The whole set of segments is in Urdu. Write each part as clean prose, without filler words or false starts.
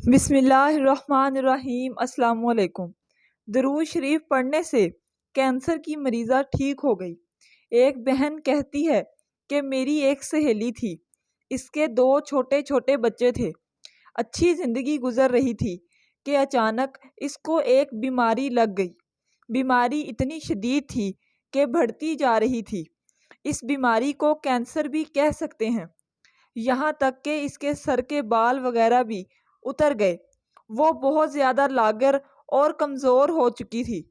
بسم اللہ الرحمن الرحیم۔ السلام علیکم۔ درود شریف پڑھنے سے کینسر کی مریضہ ٹھیک ہو گئی۔ ایک بہن کہتی ہے کہ میری ایک سہیلی تھی، اس کے 2 چھوٹے چھوٹے بچے تھے، اچھی زندگی گزر رہی تھی کہ اچانک اس کو ایک بیماری لگ گئی۔ بیماری اتنی شدید تھی کہ بڑھتی جا رہی تھی۔ اس بیماری کو کینسر بھی کہہ سکتے ہیں، یہاں تک کہ اس کے سر کے بال وغیرہ بھی اتر گئے۔ وہ بہت زیادہ لاغر اور کمزور ہو چکی تھی۔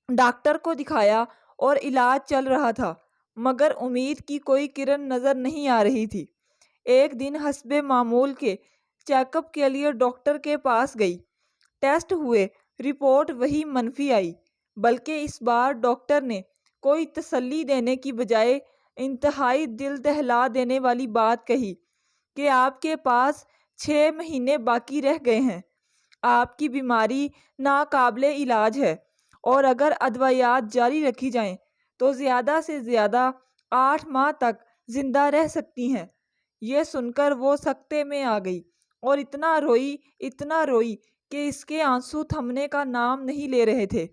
ڈاکٹر کو دکھایا اور علاج چل رہا تھا، مگر امید کی کوئی کرن نظر نہیں آ رہی تھی۔ ایک دن حسب معمول کے چیک اپ کے لیے ڈاکٹر کے پاس گئی۔ ٹیسٹ ہوئے، رپورٹ وہی منفی آئی، بلکہ اس بار ڈاکٹر نے کوئی تسلی دینے کی بجائے انتہائی دل دہلا دینے والی بات کہی کہ آپ کے پاس 6 مہینے باقی رہ گئے ہیں۔ آپ کی بیماری ناقابل علاج ہے اور اگر ادویات جاری رکھی جائیں تو زیادہ سے زیادہ 8 ماہ تک زندہ رہ سکتی ہیں۔ یہ سن کر وہ سکتے میں آ گئی اور اتنا روئی کہ اس کے آنسو تھمنے کا نام نہیں لے رہے تھے۔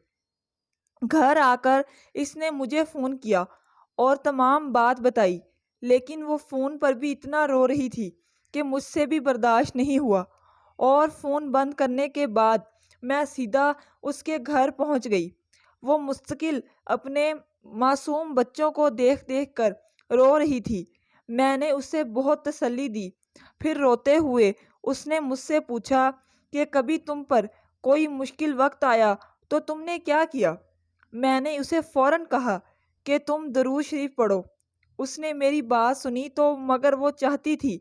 گھر آ کر اس نے مجھے فون کیا اور تمام بات بتائی، لیکن وہ فون پر بھی اتنا رو رہی تھی کہ مجھ سے بھی برداشت نہیں ہوا، اور فون بند کرنے کے بعد میں سیدھا اس کے گھر پہنچ گئی۔ وہ مستقل اپنے معصوم بچوں کو دیکھ دیکھ کر رو رہی تھی۔ میں نے اسے بہت تسلی دی۔ پھر روتے ہوئے اس نے مجھ سے پوچھا کہ کبھی تم پر کوئی مشکل وقت آیا تو تم نے کیا کیا؟ میں نے اسے فوراً کہا کہ تم درود شریف پڑھو۔ اس نے میری بات سنی تو مگر وہ چاہتی تھی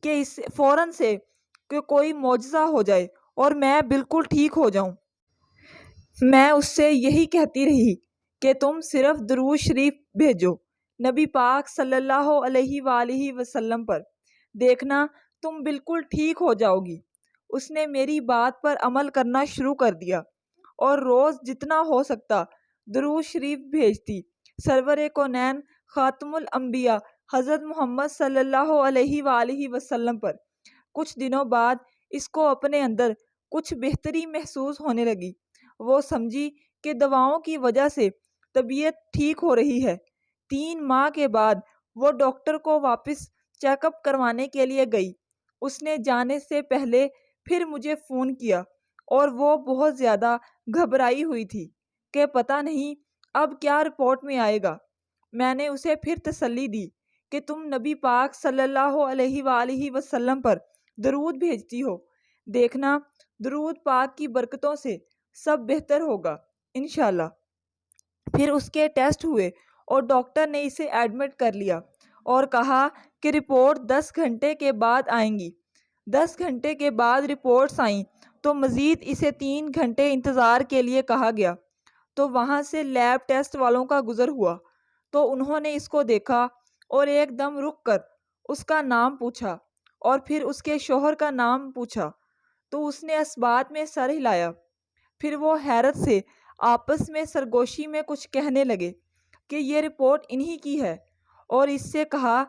کہ اس فوراً سے کہ کوئی معجزہ ہو جائے اور میں بالکل ٹھیک ہو جاؤں۔ میں اس سے یہی کہتی رہی کہ تم صرف درود شریف بھیجو نبی پاک صلی اللہ علیہ وآلہ وسلم پر، دیکھنا تم بالکل ٹھیک ہو جاؤ گی۔ اس نے میری بات پر عمل کرنا شروع کر دیا اور روز جتنا ہو سکتا درود شریف بھیجتی سرور کونین خاتم الانبیاء حضرت محمد صلی اللہ علیہ وآلہ وسلم پر۔ کچھ دنوں بعد اس کو اپنے اندر کچھ بہتری محسوس ہونے لگی۔ وہ سمجھی کہ دواؤں کی وجہ سے طبیعت ٹھیک ہو رہی ہے۔ 3 ماہ کے بعد وہ ڈاکٹر کو واپس چیک اپ کروانے کے لیے گئی۔ اس نے جانے سے پہلے پھر مجھے فون کیا اور وہ بہت زیادہ گھبرائی ہوئی تھی کہ پتہ نہیں اب کیا رپورٹ میں آئے گا۔ میں نے اسے پھر تسلی دی کہ تم نبی پاک صلی اللہ علیہ وآلہ وسلم پر درود بھیجتی ہو، دیکھنا درود پاک کی برکتوں سے سب بہتر ہوگا انشاءاللہ۔ پھر اس کے ٹیسٹ ہوئے اور ڈاکٹر نے اسے ایڈمٹ کر لیا اور کہا کہ رپورٹ 10 گھنٹے کے بعد آئیں گی۔ 10 گھنٹے کے بعد رپورٹس آئیں تو مزید اسے 3 گھنٹے انتظار کے لیے کہا گیا۔ تو وہاں سے لیب ٹیسٹ والوں کا گزر ہوا تو انہوں نے اس کو دیکھا اور ایک دم رک کر اس کا نام پوچھا اور پھر اس کے شوہر کا نام پوچھا تو اس نے اثبات میں سر ہلایا۔ پھر وہ حیرت سے آپس میں سرگوشی میں کچھ کہنے لگے کہ یہ رپورٹ انہی کی ہے، اور اس سے کہا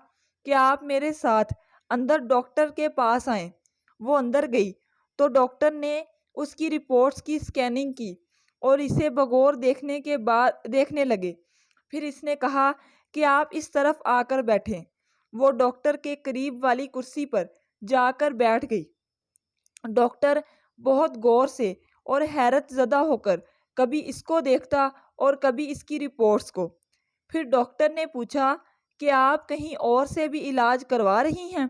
کہ آپ میرے ساتھ اندر ڈاکٹر کے پاس آئیں۔ وہ اندر گئی تو ڈاکٹر نے اس کی رپورٹس کی سکیننگ کی اور اسے بغور دیکھنے لگے۔ پھر اس نے کہا کہ آپ اس طرف آ کر بیٹھیں۔ وہ ڈاکٹر کے قریب والی کرسی پر جا کر بیٹھ گئی۔ ڈاکٹر بہت غور سے اور حیرت زدہ ہو کر کبھی اس کو دیکھتا اور کبھی اس کی رپورٹس کو۔ پھر ڈاکٹر نے پوچھا کہ آپ کہیں اور سے بھی علاج کروا رہی ہیں؟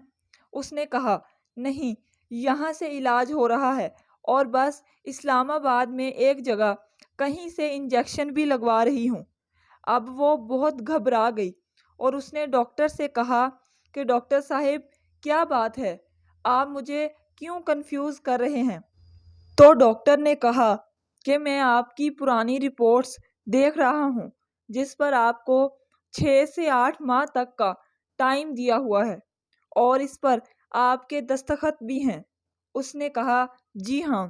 اس نے کہا نہیں، یہاں سے علاج ہو رہا ہے اور بس اسلام آباد میں ایک جگہ کہیں سے انجیکشن بھی لگوا رہی ہوں۔ اب وہ بہت گھبرا گئی اور اس نے ڈاکٹر سے کہا کہ ڈاکٹر صاحب کیا بات ہے، آپ مجھے کیوں کنفیوز کر رہے ہیں؟ تو ڈاکٹر نے کہا کہ میں آپ کی پرانی رپورٹس دیکھ رہا ہوں جس پر آپ کو 6 سے 8 ماہ تک کا ٹائم دیا ہوا ہے اور اس پر آپ کے دستخط بھی ہیں۔ اس نے کہا جی ہاں،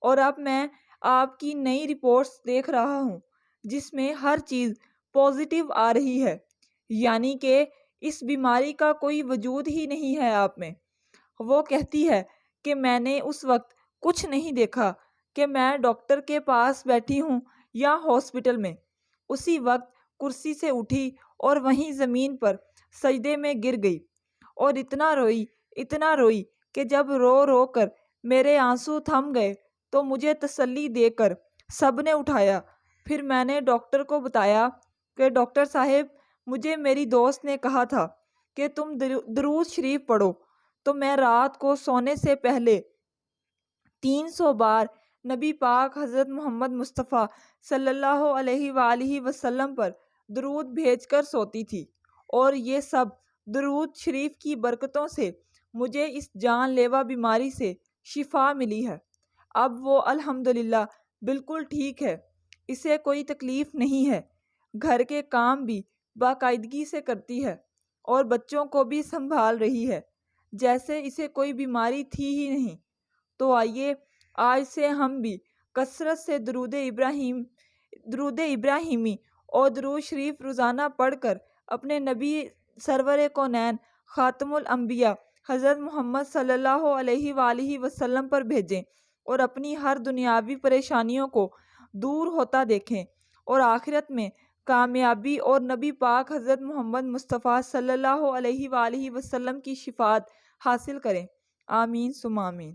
اور اب میں آپ کی نئی رپورٹس دیکھ رہا ہوں جس میں ہر چیز پازیٹیو آ رہی ہے، یعنی کہ اس بیماری کا کوئی وجود ہی نہیں ہے آپ میں۔ وہ کہتی ہے کہ میں نے اس وقت کچھ نہیں دیکھا کہ میں ڈاکٹر کے پاس بیٹھی ہوں یا ہاسپٹل میں۔ اسی وقت کرسی سے اٹھی اور وہیں زمین پر سجدے میں گر گئی اور اتنا روئی کہ جب رو رو کر میرے آنسو تھم گئے تو مجھے تسلی دے کر سب نے اٹھایا۔ پھر میں نے ڈاکٹر کو بتایا کہ ڈاکٹر صاحب، مجھے میری دوست نے کہا تھا کہ تم درود شریف پڑھو، تو میں رات کو سونے سے پہلے 300 بار نبی پاک حضرت محمد مصطفیٰ صلی اللہ علیہ وآلہ وسلم پر درود بھیج کر سوتی تھی، اور یہ سب درود شریف کی برکتوں سے مجھے اس جان لیوا بیماری سے شفا ملی ہے۔ اب وہ الحمدللہ بالکل ٹھیک ہے، اسے کوئی تکلیف نہیں ہے، گھر کے کام بھی باقاعدگی سے کرتی ہے اور بچوں کو بھی سنبھال رہی ہے جیسے اسے کوئی بیماری تھی ہی نہیں۔ تو آئیے آج سے ہم بھی کثرت سے درود ابراہیمی اور درود شریف روزانہ پڑھ کر اپنے نبی سرور کونین خاتم الانبیاء حضرت محمد صلی اللہ علیہ وآلہ وسلم پر بھیجیں اور اپنی ہر دنیاوی پریشانیوں کو دور ہوتا دیکھیں اور آخرت میں کامیابی اور نبی پاک حضرت محمد مصطفیٰ صلی اللہ علیہ وآلہ وسلم کی شفاعت حاصل کریں۔ آمین ثم آمین۔